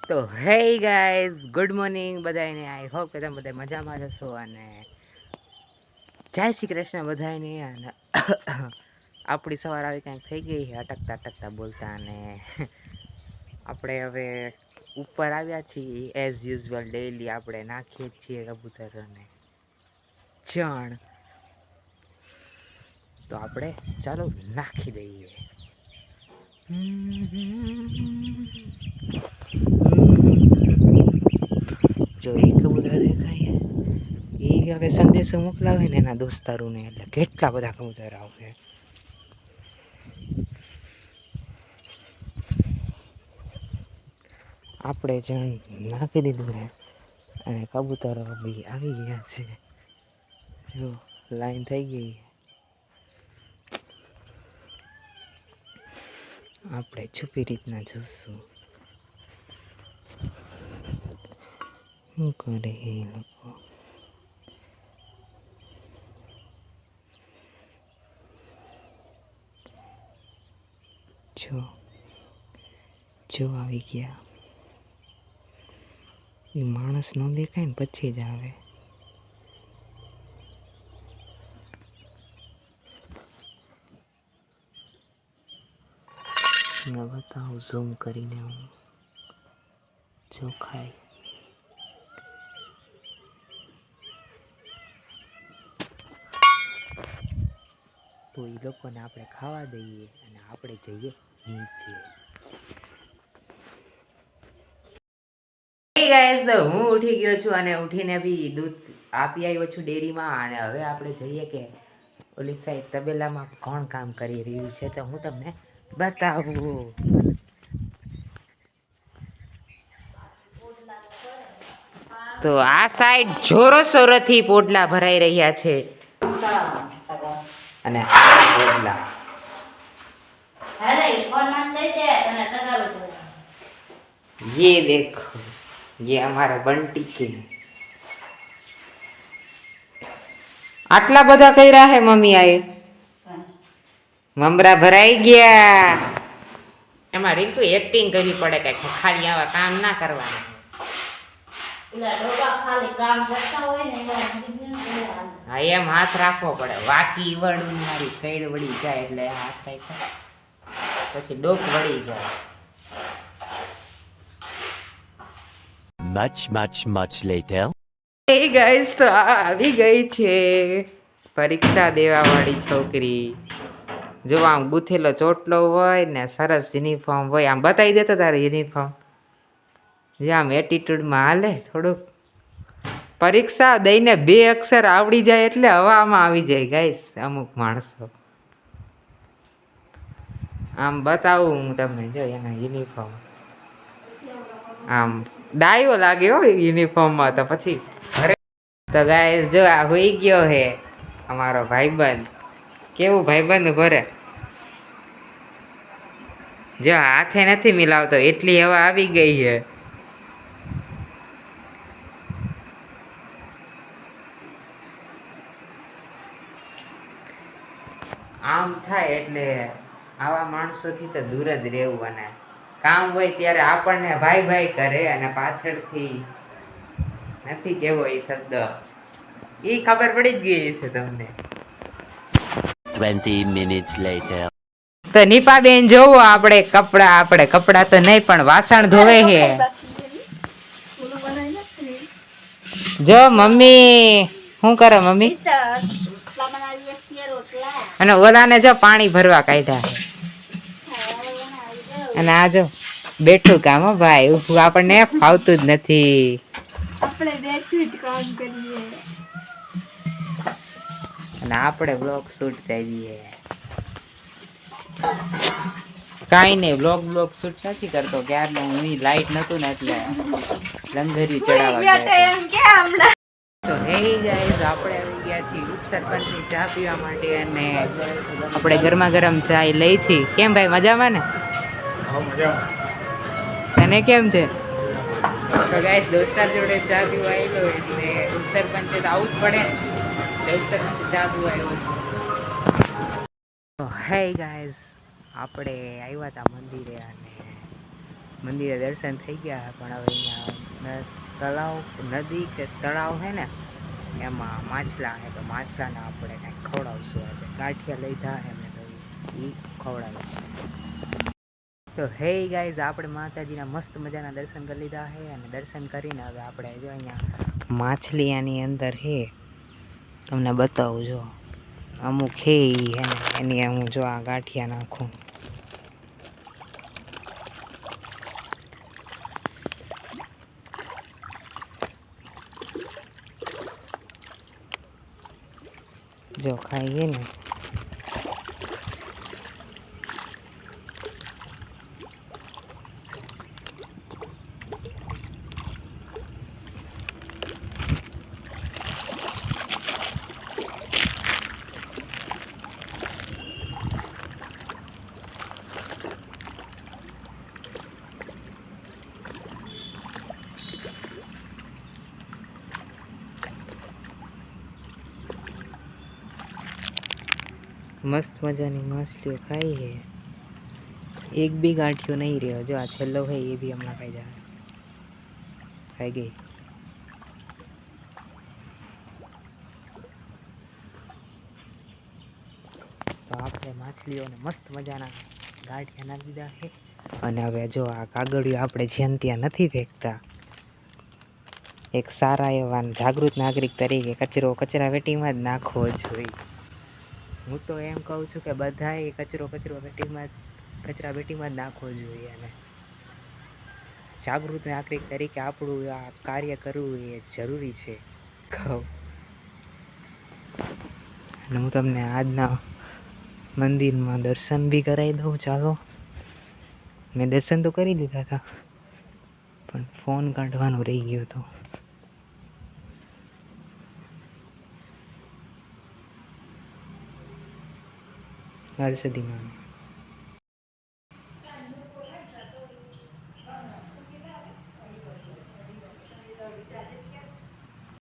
તો hey guys good morning બધાને. I hope કે તમે બધા મજામાં જશો અને જય શ્રી કૃષ્ણ બધાને. અને આપણી સવાર આવી કંઈક થઈ ગઈ છે અટકતા અટકતા બોલતા, અને આપણે હવે ઉપર આવ્યા છીએ. એઝ યુઝ્યુઅલ ડેઈલી આપણે નાખીએ જ છીએ કબૂતરોને ચણ, તો આપણે ચાલો નાખી દઈએ. જો એ કબૂતર દેખાય એ હવે સંદેશો મોકલાવે ને એના દોસ્તારોને, એટલે કેટલા બધા કબૂતર આવશે. આપણે જણ નાખી દીધું ને અને કબૂતરો બી આવી ગયા છે. જો લાઈન થઈ ગઈ. આપણે છુપી રીતના જોશું શું કરે એ લોકો. જો જો આવી ગયા. એ માણસ ન દેખાય ને પછી જ આવે. મેં બતાવું ઝૂમ કરીને હું. જો ખાય તો એ લોકોને આપણે ખાવા દઈએ અને આપણે જઈએ નીચે. ગાઈસ, તો હું ઉઠી ગયો છું અને ઉઠીને બી દૂધ આપી આવ્યો છું ડેરીમાં. અને હવે આપણે જઈએ કે ઓલી સાઈડ તબેલામાં કોણ કામ કરી રહ્યું છે, તો હું તમને બતાવું. તો આ સાઈડ જોરો શોરોથી પોટલા ભરાઈ રહ્યા છે અને આ પોટલા ये देखो, ये हमारा बंटी के आटला બધા કર્યા હે મમ્મી. આએ મમરા ભરાઈ ગયા. એમાં રીતુ એક્ટિંગ કરવી પડે કે ખાલી આવા કામ ના કરવાના. હા, એમ હાથ રાખવો પડે. વાકી વળું મારી કઈડ વળી જાય એટલે હાથ રાખ્યો, પછી ડોક વળી જાય. Much later. Hey guys, તો આવી ગઈ છે પરીક્ષા દેવા વાળી છોકરી. જો આમ ગૂથેલો ચોટલો હોય ને સરસ યુનિફોર્મ હોય. આમ બતાવી દેતો તારે યુનિફોર્મ. જે આમ એટીટ્યુડમાં હાલે થોડુંક. પરીક્ષા દઈને 2 અક્ષર આવડી જાય એટલે હવામાં આવી જાય ગાઈસ અમુક માણસો. આમ બતાવું હું તમને. જો એના યુનિફોર્મ આમ ડાયો લાગે હો યુનિફોર્મમાં. તો પછી ઘરે તો ગાઈસ જો આ હોઈ ગયો હે અમારો ભાઈબંધ. કેવું ભાઈબંધ ભરે. જો હાથે નથી મિલાવતો એટલી હવા આવી ગઈ છે. આમ થાય એટલે આવા માણસોથી તો દૂર જ રહેવું. અને કામ હોય ત્યારે આપણને ભાઈ ભાઈ કરે અને પાછળથી નથી કેવો એ શબ્દ. એ ખબર પડી જ ગઈ છે તમને. 20 minutes later. તો નીપા બેન જોવો, આપણે કપડા તો નહીં પણ વાસણ ધોવે છે. જો મમ્મી શું કરે મમ્મી. અને ઓલાને જો પાણી ભરવા કાઢ્યા છે. અને આ જો બેઠું કામ હો ભાઈ. આપણને ફાવતું જ નથી. આપણે બેઠું જ કામ કરીએ અને આપણે બ્લોગ શૂટ કરીએ. કાઈ નહીં, બ્લોગ શૂટ નથી કરતો ક્યારનો હું. લાઈટ નતું ને એટલે લંગરી ચડાવવા ગયા. તો હે ગાઈસ, આપણે આવી ગયા છીએ ઉપસરપંચની ચા પીવા માટે. અને આપણે ગરમા ગરમ ચા લઈ છીએ. કેમ ભાઈ, મજામાં ને? તને કેમ છે? તો ગાઈસ, દોસ્તાર જોડે ચા પીવા આવ્યો એટલે ઉપસરપંચે તો આવું જ પડે ને. એટલે ઉપસરપંચે ચા પીવા આવ્યો છું. તો હે ગાઈસ, આપણે આવ્યા હતા મંદિરે અને મંદિરે દર્શન થઈ ગયા પણ હવે અહીંયા તળાવ નદી કે તળાવ છે ને એમાં માછલા છે તો માછલાને આપણે કાંઈક ખવડાવશું આજે ગાંઠિયા લીધા છે મેં તો એ ખવડાવીશું. તો હે ગાઈઝ આપણે માતાજીના મસ્ત મજાના દર્શન કરી લીધા છે અને દર્શન કરીને હવે આપણે જો અહીંયા માછલી આની અંદર છે તમને બતાવું જો અમુક છે એની હું જો આ ગાંઠિયા નાખું. જો ખાઈએ ને મસ્ત મજાની માછલીઓ ખાઈ છે. એક બી ગાંઠિયો નહીં રહ્યો જો આ છેલ્લો હોય એ બી હમણાં ખાઈ જાય ખાઈ ગઈ. તો આપણે માછલીઓને મસ્ત મજાના ગાંઠિયા નાખી દીધા છે અને હવે જો આ કાગળિયો આપણે જ્યાં ત્યાં નથી ફેંકતા. એક સારા એવા જાગૃત નાગરિક તરીકે કચરો કચરા પેટીમાં જ નાખવો જોઈએ. હું તો એમ કહું છું કે બધાએ કચરા પેટીમાં જ નાખવો જોઈએ અને જાગૃત નાગરિક તરીકે આપણું આ કાર્ય કરવું એ જરૂરી છે. કહું અને હું તમને આજના મંદિરમાં દર્શન બી કરાવી દઉં. ચાલો મેં દર્શન તો કરી લીધા હતા પણ ફોન કાઢવાનું રહી ગયો હતો. હર્ષદીમાં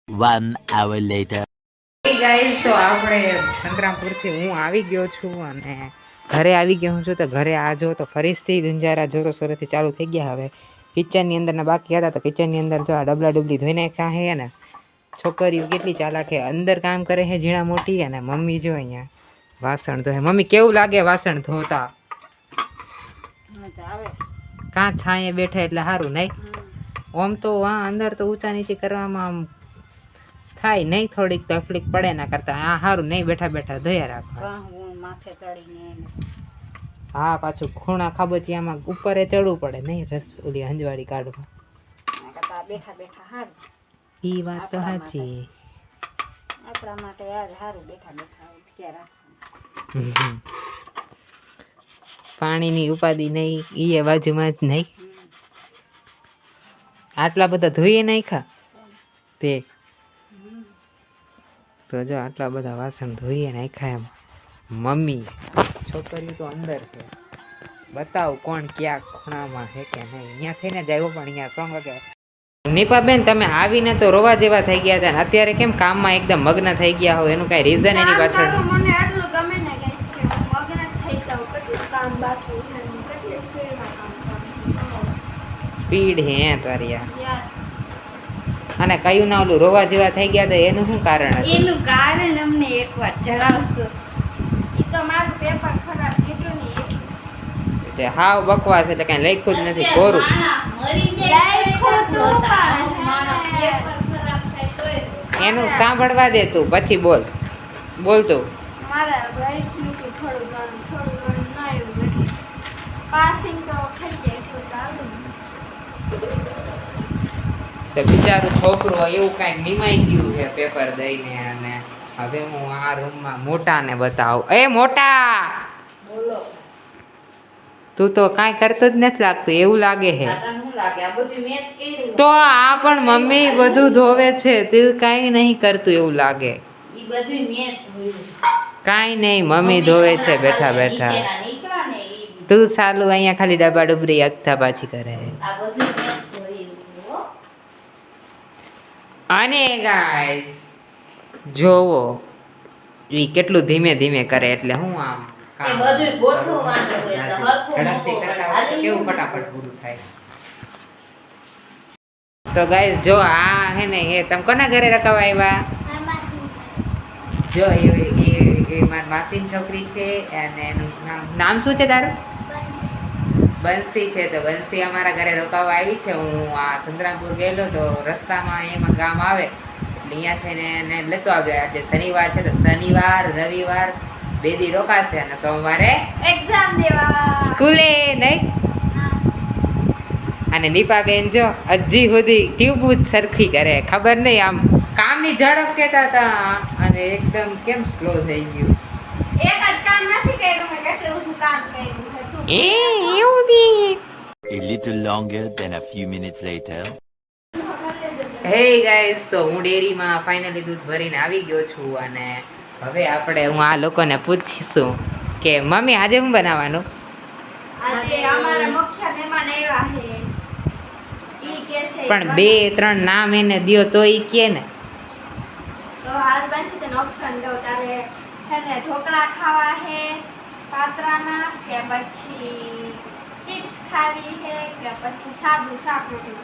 1 hour later. ગાઈઝ તો આપણે સંગ્રામપુરથી હું આવી ગયો છું અને ઘરે આવી ગયો છું. તો ઘરે આ જો તો ફરીથી ધુંજારા જોરો સોરોથી ચાલુ થઈ ગયા. હવે કિચનની અંદરના બાકી હતા તો કિચનની અંદર જો આ ડબલા ડુબલી ધોઈને નાખ્યા છે ને છોકરીઓ કેટલી ચાલાક છે અંદર કામ કરે છે ઝીણા મોટી અને મમ્મી જો અહીંયા વાસણ ધોય. મમ્મી કેવું લાગે વાસણ ધોતા? કાં છાંયે બેઠા એટલે સારું નહીં? ઓમ તો હા અંદર તો ઊંચા નીચે કરવામાં આમ થાય નહીં, થોડીક તકલીફ પડે ના કરતા આ સારું નહીં બેઠા બેઠા ધોયા રાખવા. હા પાછું ખૂણા ખાબોચિયામાં ઉપરે ચડવું પડે નહીં રસ ઓલી હંજવાળી કાઢવા. ઈ વાત તો સાચી. આપણા માટે સારું બેઠા બેઠા પાણીની ઉપાધિ નહીં ઈ બાજુમાં જ નહીં. આટલા બધા ધોઈએ નાખ્યા તે તો જો આટલા બધા વાસણ ધોઈએ નાખ્યા એમ. મમ્મી છોકરી તો અંદર છે, બતાવ કોણ ક્યાં ખૂણામાં છે કે નહીં. અહીંયા થઈને જ આવ્યો પણ અહીંયા સોંગ વાગે. નીપાબેન તમે આવીને તો રોવા જેવા થઈ ગયા હતા ને અત્યારે કેમ કામમાં એકદમ મગ્ન થઈ ગયા હો? એનું કઈ રીઝન એની પાછળ? મને એટલું ગમે ને ગાઈસ કે હું મગ્ન થઈ જાઉં. કેટલું કામ બાકી છે, કેટલી સ્પીડમાં કામ કરું. સ્પીડ હે તારી આ. યસ. અને કયું ના ઓલું રોવા જેવા થઈ ગયા હતા એનું શું કારણ હતું? એનું કારણ અમને એકવાર જણાવશો. ઈ તો મારું પેપર ખરાબ કેટલું નહીં એટલે હાવ બકવાસ એટલે કઈ લખ્યું જ નથી કોરું. એનું સાંભળવા દે તું પછી બોલ તું. મારા લખ્યું હતું થોડું ઘણું ના આવ્યું એટલે પાસિંગ તો થઈ જાય એટલું તો આવ્યું. તો બિચારું છોકરું એવું કાંઈક નિમાઈ ગયું છે પેપર દઈને અને હવે હું આ રૂમમાં મોટાને બતાવું. એ મોટા બોલો. તું તો કાંઈ કરતો જ નથી લાગતું એવું લાગે છે. શું લાગે આ બધું મેં જ કર્યું? તો આ પણ મમ્મી બધું ધોવે છે તું કાંઈ નહીં કરતું એવું લાગે. ઈ બધું મેં જ ધોયું. કાંઈ નહીં મમ્મી ધોવે છે બેઠા બેઠા. નીકળા ને ઈ તું સાલું અહીંયા ખાલી ડબ્બા ડુબરી અગતા પાછી કરે. આ બધું મેં જ ધોયું હો. અને ગાઈસ જોવો ઈ કેટલું ધીમે ધીમે કરે એટલે હું આમ એ બધું ગોઠવવાનું હોય એટલે હરખું ઝડપથી મૂકવું કરતા પડે. હોય તો કેવું ફટાફટ પૂરું થાય. તો ગાઈસ જો આ હે ને એ તમે કોના ઘરે રખાવા આવ્યા? જો એ મારી માસીની છોકરી છે અને એનું નામ શું છે તારું? બંસી છે. તો બંસી અમારા ઘરે રોકાવા આવી છે. હું આ સંતરામપુર ગયેલો તો રસ્તામાં એમાં ગામ આવે એટલે અહીંયા થઈને એને લેતો આવ્યો. આજે શનિવાર છે તો શનિવાર રવિવાર 2 દી રોકાશે અને સોમવારે એક્ઝામ દેવા સ્કૂલે નહીં. અને દીપાબેન જો હજી સુધી ટ્યુબ જ સરખી કરે, ખબર નહીં આમ કામની ઝડપ કહેતા હતા અને એકદમ કેમ સ્લો થઈ ગયું. એક જ કામ નથી કર્યું મેં કેટલું બધું કામ કર્યું હતું. એવું દી. A little longer than a few minutes later. હે ગાઈસ, તો હું ડેરીમાં ફાઇનલી દૂધ ભરીને આવી ગયો છું અને હવે આપણે હું આ લોકોને પૂછીશું કે મમ્મી આજે શું બનાવવાનું? આજે અમારા મુખ્ય મહેમાન આવ્યા છે. ઈ કે છે પણ 2-3 નામ એને દ્યો તો ઈ કે ને. તો હાલ બનશે તને ઓપ્શન દો તારે એને ઢોકળા ખાવા છે પાત્રાના કે પછી ચિપ્સ ખાવી છે કે પછી સાદું શાક રોટલી.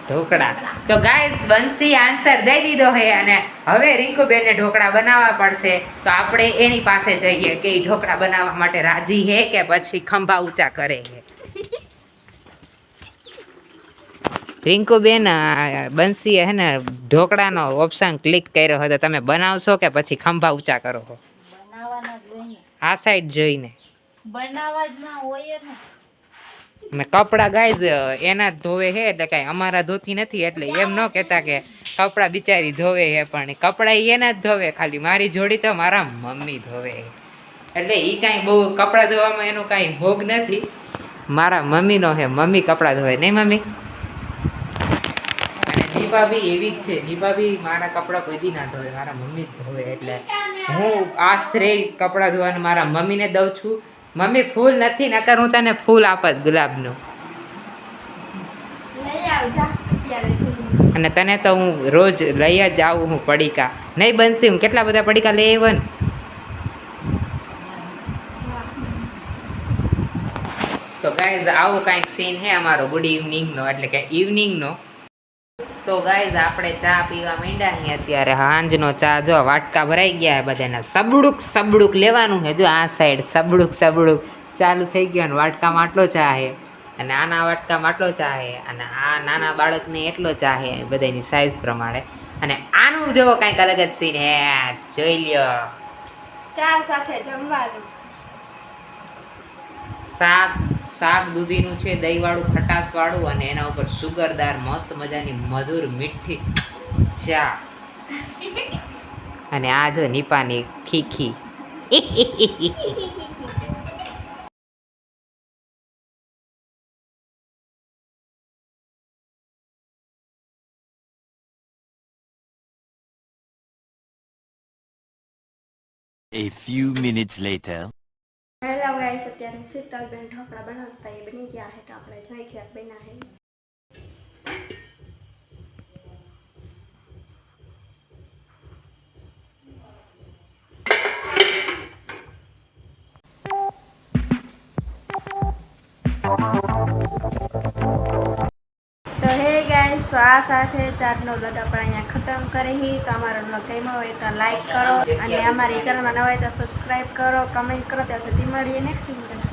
ઢોકળા. તો ગાઈસ બંસી આન્સર દઈ દીધો છે અને હવે રિંકુબેનને ઢોકળા બનાવવા પડશે. તો આપણે એની પાસે જઈએ કે ઈ ઢોકળા બનાવવા માટે રાજી છે કે પછી ખંભા ઊંચા કરે છે. રિંકુબેન બંસીએ હે ને ઢોકળાનો ઓપ્શન ક્લિક કર્યો હતો. તમે બનાવશો કે પછી ખંભા ઊંચા કરો છો? બનાવવાના જ હોય ને. આ સાઈડ જોઈને. બનાવવા જ ના હોય ને. ને કપડાં ગાઈઝ એના જ ધોવે છે એટલે કાંઈ અમારા ધોતી નથી એટલે એમ ન કહેતા કે કપડાં બિચારી ધોવે છે, પણ કપડાં એના જ ધોવે, ખાલી મારી જોડી તો મારા મમ્મી ધોવે. એટલે એ કાંઈ બહુ કપડાં ધોવામાં એનો કાંઈ ભોગ નથી, મારા મમ્મીનો છે, મમ્મી કપડાં ધોવે નહીં મમ્મી. અને દીપા બી એવી જ છે, દીપા બી મારા કપડાં કોઈ દી ના ધોવે, મારા મમ્મી જ ધોવે. એટલે હું આ શ્રેય કપડાં ધોવાનું મારા મમ્મીને દઉં છું. મમ્મી ફૂલ નથી નકર હું તને ફૂલ આપત ગુલાબનું. લઈ આવજા અત્યારે જઈને. અને તને તો હું રોજ લઈ જ આવું હું પડીકા. નહીં બનશે હું કેટલા બધા પડીકા લઈ આવ્યો ને. તો ગાઈઝ આવો કાંઈક સીન હે અમારો ગુડ ઇવનિંગનો, એટલે કે ઇવનિંગનો. તો ગાઈઝ આપણે ચા પીવા માંડ્યા છીએ અત્યારે. હાંજનો ચા જો વાટકા ભરાઈ ગયા બધાને. સબડુક સબડુક લેવાનું છે. જો આ સાઈડ સબડુક સબડુક ચાલુ થઈ ગયો ને વાટકામાં આટલો ચા છે અને આના વાટકામાં આટલો ચા છે અને આ નાના બાળકને એટલો ચા છે બધાની સાઈઝ પ્રમાણે. અને આનું જોવો કાંઈક અલગ જ સીન હે, જોઈ લ્યો. ચા સાથે જમવાનું. શાક દૂધીનું છે, દહીંવાળું ખટાશવાળું અને એના ઉપર સુગરદાર મસ્ત મજાની મધુર મીઠી ચા. અને આ જો નીપાની ખીખી. A few minutes later. Hello guys, અત્યારે શીતલબેન ઢોકળા બનાવતા એ બની ગયા છે તો આપણે જોઈ ગયા બન્યા છે. તો હે ગાઈસ, તો આ સાથે ચારનો બ્લોગ આપણે અહીંયા ખતમ કરી. તો અમારો બ્લોગ ગમ્યો હોય તો લાઈક કરો અને અમારી ચેનલમાં નવા હોય તો સબસ્ક્રાઈબ કરો, કમેન્ટ કરો. ત્યાં સુધી મળીએ નેક્સ્ટ વિડીયો.